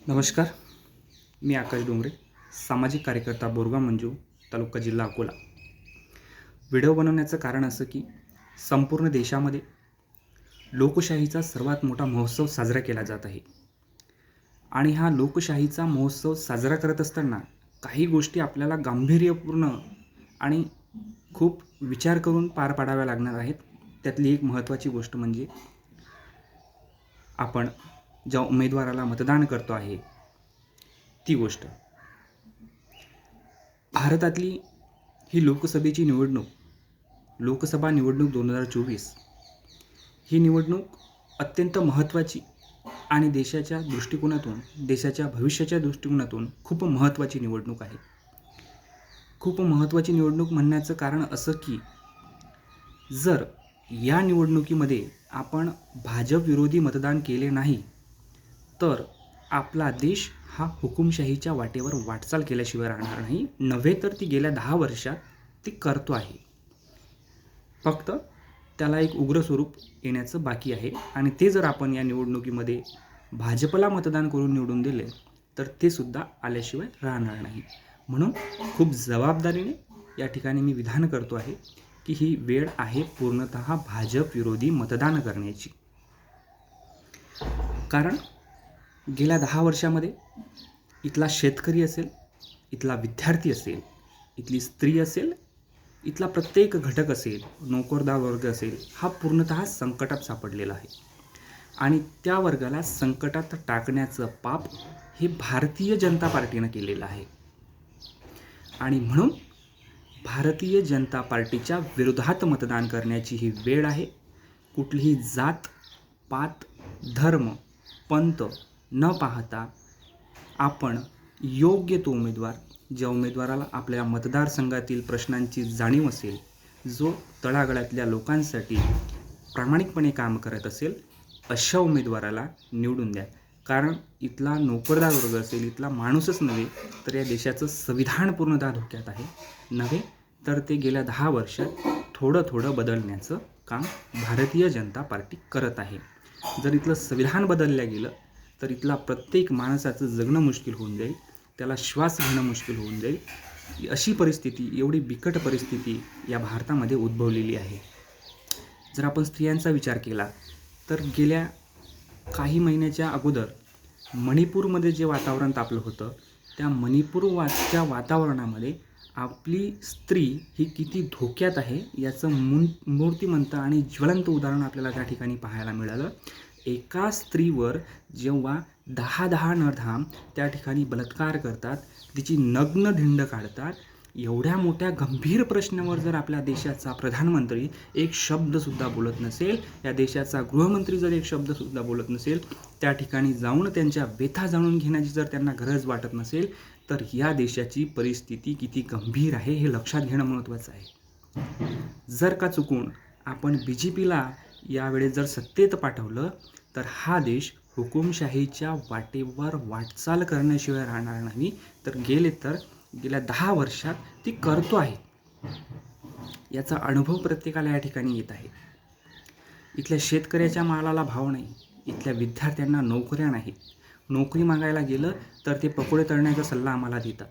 नमस्कार. मी आकाश डोंगरे, सामाजिक कार्यकर्ता बोरगाव मंजू, तालुका जिल्हा अकोला. व्हिडिओ बनवण्याचं कारण असं की संपूर्ण देशामध्ये लोकशाहीचा सर्वात मोठा महोत्सव साजरा केला जात आहे आणि हा लोकशाहीचा महोत्सव साजरा करत असताना काही गोष्टी आपल्याला गांभीर्यपूर्ण आणि खूप विचार करून पार पाडाव्या लागणार आहेत. त्यातली एक महत्त्वाची गोष्ट म्हणजे आपण ज्या उमेदवाराला मतदान करतो आहे ती गोष्ट. भारतातली ही लोकसभेची निवडणूक, लोकसभा निवडणूक 2024 ही निवडणूक अत्यंत महत्त्वाची आणि देशाच्या दृष्टिकोनातून, देशाच्या भविष्याच्या दृष्टिकोनातून खूप महत्त्वाची निवडणूक आहे. खूप महत्त्वाची निवडणूक म्हणण्याचं कारण असं की जर या निवडणुकीमध्ये आपण भाजप विरोधी मतदान केले नाही तर आपला देश हा हुकुमशाहीच्या वाटेवर वाटचाल केल्याशिवाय राहणार नाही. नव्हे तर ती गेल्या 10 वर्षात ती करतो आहे. फक्त त्याला एक उग्र स्वरूप येण्याचं बाकी आहे आणि ते जर आपण या निवडणुकीमध्ये भाजपला मतदान करून निवडून दिले तर ते सुद्धा आल्याशिवाय राहणार नाही. म्हणून खूप जबाबदारीने या ठिकाणी मी विधान करतो आहे की ही वेळ आहे पूर्णतः भाजप विरोधी मतदान करण्याची. कारण गेल्या 10 वर्षामध्ये इथला शेतकरी असेल, इथला विद्यार्थी असेल, इथली स्त्री असेल, इथला प्रत्येक घटक असेल, नोकरदार वर्ग असेल, हा पूर्णतः संकटात सापडलेला आहे आणि त्या वर्गाला संकटात टाकण्याचं पाप हे भारतीय जनता पार्टीनं केलेलं आहे. आणि म्हणून भारतीय जनता पार्टीच्या विरोधात मतदान करण्याची ही वेळ आहे. कुठलीही जात, पात, धर्म, पंथ न पाहता आपण योग्य तो उमेदवार, ज्या उमेदवाराला आपल्या मतदारसंघातील प्रश्नांची जाणीव असेल, जो तळागाळातल्या लोकांसाठी प्रामाणिकपणे काम करत असेल, अशा उमेदवाराला निवडून द्या. कारण इथला नोकरदार वर्ग असेल, इथला माणूसच नव्हे तर या देशाचं संविधान पूर्णतः धोक्यात आहे. नव्हे तर ते गेल्या 10 वर्षात थोडं बदलण्याचं काम भारतीय जनता पार्टी करत आहे. जर इथलं संविधान बदललं गेलं तर इथला प्रत्येक माणसाचं जगणं मुश्किल होऊन जाईल, त्याला श्वास घेणं मुश्किल होऊन जाईल. अशी परिस्थिती, एवढी बिकट परिस्थिती या भारतामध्ये उद्भवलेली आहे. जर आपण स्त्रियांचा विचार केला तर गेल्या काही महिन्याच्या अगोदर मणिपूरमध्ये जे वातावरण तापलं होतं, त्या मणिपूरच्या वातावरणामध्ये आपली स्त्री ही किती धोक्यात आहे याचं मूर्तिमंत आणि ज्वलंत उदाहरण आपल्याला त्या ठिकाणी पाहायला मिळालं. एका स्त्रीवर जेव्हा 10 नरधाम त्या ठिकाणी बलात्कार करतात, तिची नग्न धिंड काढतात, एवढ्या मोठ्या गंभीर प्रश्नावर जर आपल्या देशाचा प्रधानमंत्री एक शब्दसुद्धा बोलत नसेल, या देशाचा गृहमंत्री जर एक शब्दसुद्धा बोलत नसेल, त्या ठिकाणी जाऊन त्यांच्या व्यथा जाणून घेण्याची जर त्यांना गरज वाटत नसेल, तर या देशाची परिस्थिती किती गंभीर आहे हे लक्षात घेणं महत्त्वाचं आहे. जर का चुकून आपण BJPला यावेळेस जर सत्तेत पाठवलं तर हा देश हुकुमशाहीच्या वाटेवर वाटचाल करण्याशिवाय राहणार नाही. तर गेल्या 10 वर्षात ती करतो आहे याचा अनुभव प्रत्येकाला या ठिकाणी येत आहे. इथल्या शेतकऱ्याच्या मालाला भाव नाही, इथल्या विद्यार्थ्यांना नोकऱ्या नाहीत. नोकरी मागायला गेलं तर ते पकोडे तळण्याचा सल्ला आम्हाला देतात.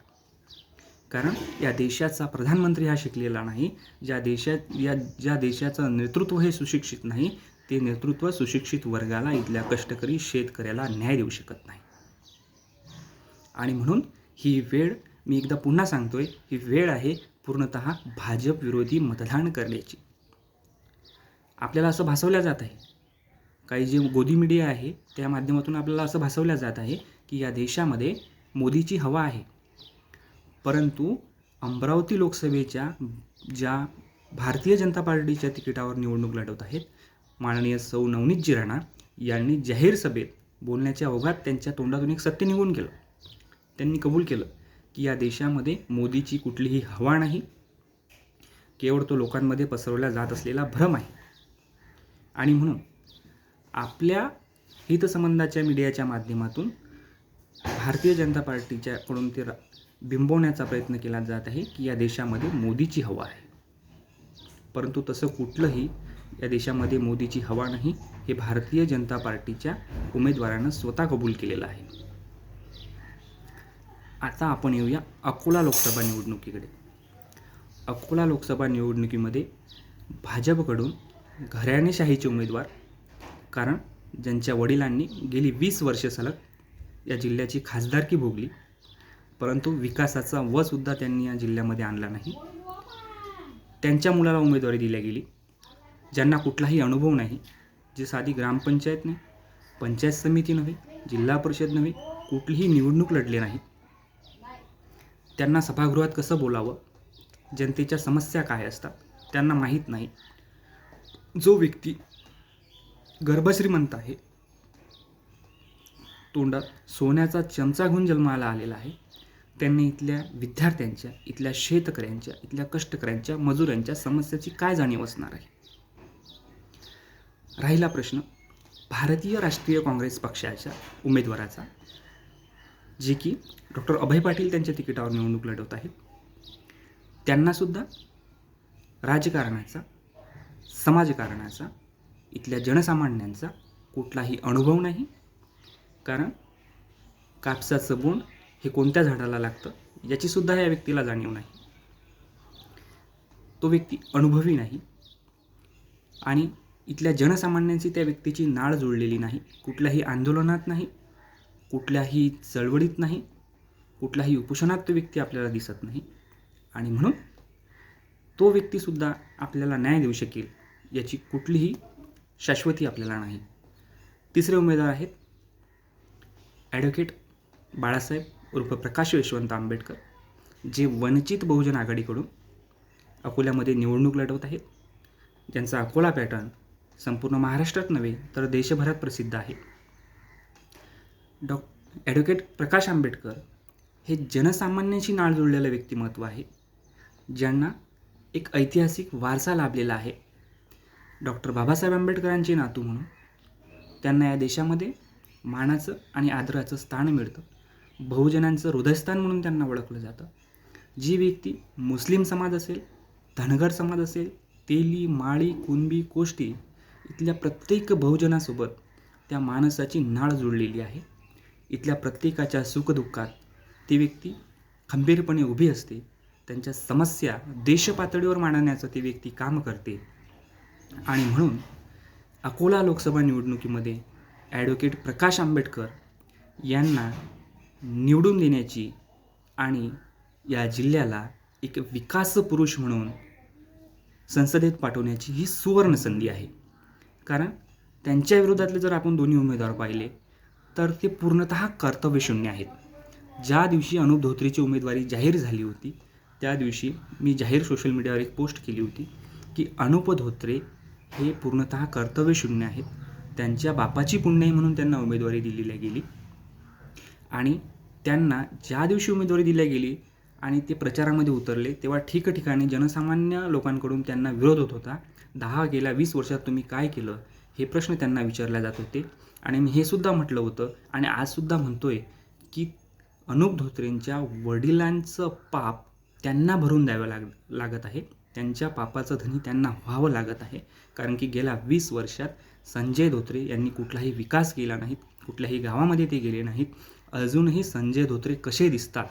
कारण या देशाचा प्रधानमंत्री हा शिकलेला नाही, ज्या देशाचं नेतृत्व हे सुशिक्षित नाही, ते नेतृत्व सुशिक्षित वर्गाला, इथल्या कष्टकरी शेतकऱ्याला न्याय देऊ शकत नाही. आणि म्हणून ही वेळ, मी एकदा पुन्हा सांगतोय, ही वेळ आहे पूर्णतः भाजप विरोधी मतदान करण्याची. आपल्याला असं भासवलं जात आहे, काही जे गोदी मीडिया आहे त्या माध्यमातून आपल्याला असं भासवलं जात आहे की या देशामध्ये मोदीची हवा आहे. परंतु अमरावती लोकसभेच्या ज्या भारतीय जनता पार्टीच्या तिकिटावर निवडणूक लढवत आहेत माननीय सौ नवनीतजी राणा यांनी जाहीर सभेत बोलण्याच्या ओघात त्यांच्या तोंडातून एक सत्य निघून गेलं. त्यांनी कबूल केलं की या देशामध्ये मोदीची कुठलीही हवा नाही, केवळ तो लोकांमध्ये पसरवला जात असलेला भ्रम आहे. आणि म्हणून आपल्या हितसंबंधाच्या मीडियाच्या माध्यमातून भारतीय जनता पार्टीच्याकडून ते बिंबवण्याचा प्रयत्न केला जात आहे की या देशामध्ये मोदीची हवा आहे. परंतु तसं कुठलंही या देशामध्ये मोदीची हवा नाही, हे भारतीय जनता पार्टीच्या उमेदवारानं स्वतः कबूल केलेलं आहे. आता आपण येऊया अकोला लोकसभा निवडणुकीकडे. अकोला लोकसभा निवडणुकीमध्ये भाजपकडून घराणेशाहीचे उमेदवार, कारण ज्यांच्या वडिलांनी गेली 20 वर्षे सलग या जिल्ह्याची खासदारकी भोगली, परंतु विकासाचा वसुद्धा त्यांनी या जिल्ह्यामध्ये आणला नाही, त्यांच्या मुलाला उमेदवारी दिली गेली. ज्यांना कुठलाही अनुभव नाही, जे साधी ग्रामपंचायत नाही, पंचायत समिती नव्हे, जिल्हा परिषद नव्हे, कुठलीही निवडणूक लढले नाही, त्यांना सभागृहात कसं बोलावं, जनतेच्या समस्या काय असतात त्यांना माहीत नाही. जो व्यक्ती गर्भश्रीमंत आहे, तोंडात सोन्याचा चमचा घेऊन जन्माला आलेला आहे, त्यांनी इथल्या विद्यार्थ्यांच्या, इथल्या शेतकऱ्यांच्या, इथल्या कष्टकऱ्यांच्या, मजुरांच्या समस्याची काय जाणीव असणार आहे. राहिला प्रश्न भारतीय राष्ट्रीय काँग्रेस पक्षाच्या उमेदवाराचा, जे की डॉक्टर अभय पाटील त्यांच्या तिकिटावर निवडणूक लढवत आहेत. त्यांनासुद्धा राजकारणाचा, समाजकारणाचा, इथल्या जनसामान्यांचा कुठलाही अनुभव नाही, कारण कापसाचं बोंड हे कोणत्या झाडाला लागतं याचीसुद्धा या व्यक्तीला जाणीव नाही. तो व्यक्ती अनुभवी नाही आणि इथल्या जनसामान्यांची त्या व्यक्तीची नाळ जुळलेली नाही. कुठल्याही आंदोलनात नाही, कुठल्याही चळवळीत नाही, कुठल्याही उपोषणात तो व्यक्ती आपल्याला दिसत नाही आणि म्हणून तो व्यक्तीसुद्धा आपल्याला न्याय देऊ शकेल याची कुठलीही शाश्वती आपल्याला नाही. तिसरे उमेदवार आहेत ॲडव्होकेट बाळासाहेब उर्फ प्रकाश यशवंत आंबेडकर, जे वंचित बहुजन आघाडीकडून अकोल्यामध्ये निवडणूक लढवत आहेत. ज्यांचा अकोला पॅटर्न संपूर्ण महाराष्ट्रात नव्हे तर देशभरात प्रसिद्ध आहे. ॲडव्होकेट प्रकाश आंबेडकर हे जनसामान्यांशी नाळ जुळलेलं व्यक्तिमत्व आहे, ज्यांना एक ऐतिहासिक वारसा लाभलेला आहे. डॉक्टर बाबासाहेब आंबेडकरांचे नातू म्हणून त्यांना या देशामध्ये मानाचं आणि आदराचं स्थान मिळतं. बहुजनांचं हृदयस्थान म्हणून त्यांना ओळखलं जातं. जी व्यक्ती मुस्लिम समाज असेल, धनगर समाज असेल, तेली, माळी, कुणबी, कोष्टी इथल्या प्रत्येक बहुजनासोबत त्या माणसाची नाळ जुळलेली आहे. इथल्या प्रत्येकाच्या सुखदुःखात ती व्यक्ती खंबीरपणे उभी असते. त्यांच्या समस्या देशपातळीवर मांडण्याचं ती व्यक्ती काम करते आणि म्हणून अकोला लोकसभा निवडणुकीमध्ये ॲडव्होकेट प्रकाश आंबेडकर यांना निवडून देण्याची आणि या जिल्ह्याला एक विकास पुरुष म्हणून संसदेत पाठवण्याची ही सुवर्ण संधी आहे. कारण त्यांच्या विरोधातले जर आपण दोन्ही उमेदवार पाहिले तर ते पूर्णतः कर्तव्यशून्य आहेत. ज्या दिवशी अनुप धोत्रेची उमेदवारी जाहीर झाली होती त्या दिवशी मी जाहीर सोशल मीडियावर एक पोस्ट केली होती की अनुप धोत्रे हे पूर्णतः कर्तव्यशून्य आहेत. त्यांच्या बापाची पुण्याई म्हणून त्यांना उमेदवारी दिलेली गेली आणि त्यांना ज्या दिवशी उमेदवारी दिली गेली आणि ते प्रचारामध्ये उतरले तेव्हा ठिकठिकाणी जनसामान्य लोकांकडून त्यांना विरोध होत होता. गेल्या 20 वर्षात तुम्ही काय केलं हे प्रश्न त्यांना विचारले जात होते आणि मी हे सुद्धा म्हटलं होतं आणि आजसुद्धा म्हणतोय की अनुप धोत्रेंच्या वडिलांचं पाप त्यांना भरून द्यावं लागत आहे. त्यांच्या पापाचं धनी त्यांना व्हावं लागत आहे. कारण की गेल्या 20 वर्षात संजय धोत्रे यांनी कुठलाही विकास केला नाही, कुठल्याही गावामध्ये ते गेले नाहीत. अजूनही संजय धोत्रे कसे दिसतात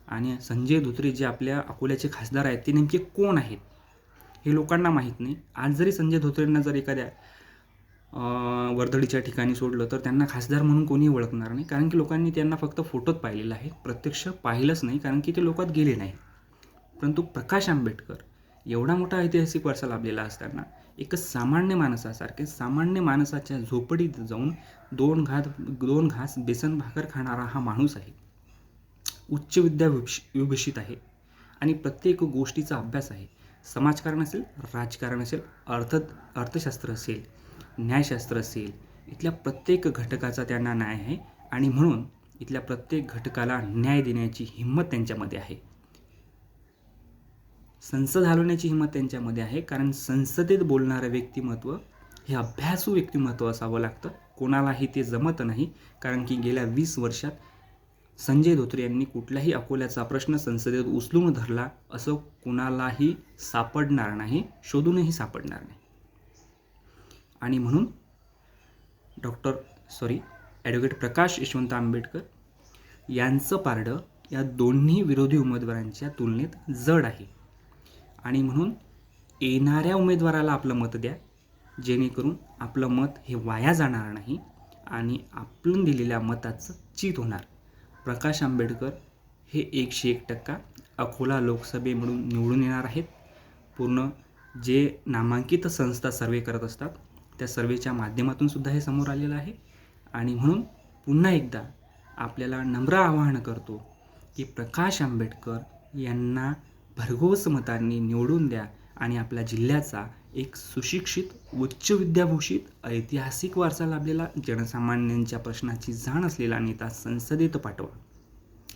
आणि संजय धोत्रे जे आपल्या अकोल्याचे खासदार आहेत ते नेमके कोण आहेत हे लोकांना माहीत नाही. आज जरी संजय धोत्रेंना जर एखाद्या वर्दळीच्या ठिकाणी सोडलं तर त्यांना खासदार म्हणून कोणीही ओळखणार नाही, कारण की लोकांनी त्यांना फक्त फोटोत पाहिलेलं आहे, प्रत्यक्ष पाहिलंच नाही, कारण की ते लोकात गेले नाही. परंतु प्रकाश आंबेडकर एवढा मोठा ऐतिहासिक वारसा लाभलेला असताना एक सामान्य माणसासारखे सामान्य माणसाच्या झोपडीत जाऊन दोन घास बेसन भाकर खाणारा हा माणूस आहे. उच्च विभूषित आहे आणि प्रत्येक गोष्टीचा अभ्यास आहे. समाजकारण असेल, राजकारण असेल, अर्थशास्त्र असेल, न्यायशास्त्र असेल, इथल्या प्रत्येक घटकाचा त्यांना न्याय आहे आणि म्हणून इथल्या प्रत्येक घटकाला न्याय देण्याची हिंमत त्यांच्यामध्ये आहे. संसद हलवण्याची हिंमत त्यांच्यामध्ये आहे, कारण संसदेत बोलणारं व्यक्तिमत्व हे अभ्यासू व्यक्तिमत्व असावं लागतं. कोणालाही ते जमत नाही, कारण की गेल्या 20 वर्षात संजय धोत्रे यांनी कुठल्याही अकोल्याचा प्रश्न संसदेत उचलून धरला असं कोणालाही सापडणार नाही, शोधूनही सापडणार नाही. आणि म्हणून ॲडव्होकेट प्रकाश यशवंत आंबेडकर यांचं पारडं या दोन्ही विरोधी उमेदवारांच्या तुलनेत जड आहे आणि म्हणून येणाऱ्या उमेदवाराला आपलं मत द्या, जेणेकरून आपलं मत हे वाया जाणार नाही आणि आपण दिलेल्या मताचं चित होणार. प्रकाश आंबेडकर हे 101% अकोला लोकसभेमधून निवडून येणार आहेत. पूर्ण जे नामांकित संस्था सर्वे करत असतात त्या सर्वेच्या माध्यमातून सुद्धा हे समोर आलेलं आहे आणि म्हणून पुन्हा एकदा आपल्याला नम्र आवाहन करतो की प्रकाश आंबेडकर यांना भरघोस मतांनी निवडून द्या आणि आपल्या जिल्ह्याचा एक सुशिक्षित, उच्च विद्याभूषित, ऐतिहासिक वारसा लाभलेला, जनसामान्यांच्या प्रश्नाची जाण असलेला नेता संसदेत पाठवा.